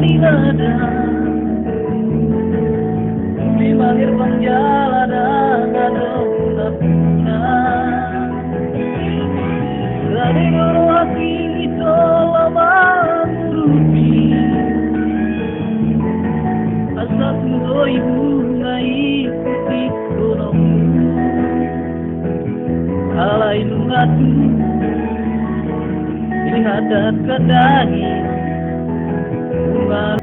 di ladang di bangir panjalanan ada punah-punah dari guru hati itu lama rupi asal tunggu ibu ikuti konomu alai nungatu ini hadat kadani bunga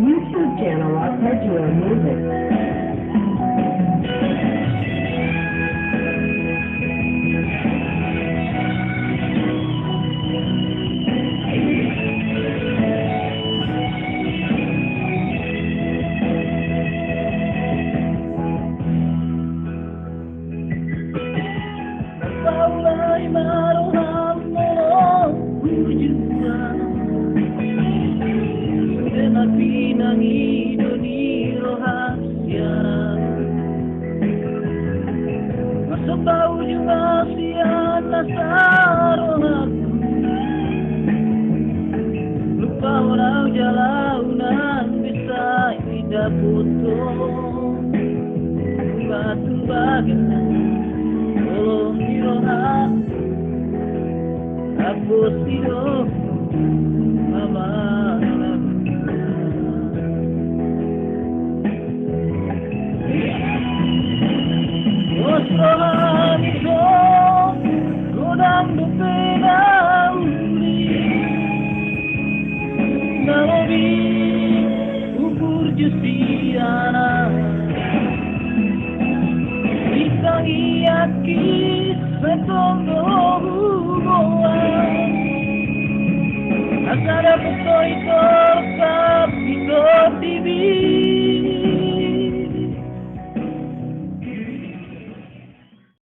YouTube channel Arpeggio Music. Paulai maroham nolong tujuan Sudah pinangi doni rahasia Masa tahu juga siapa sarohaku Lupa orang jalaunan bisa tidak putus Tumba-tumba tolong diroha aku siro mama Osrohan itu godam dupenang nalobi ukur justiana Iaki setongo boa Asara puto ito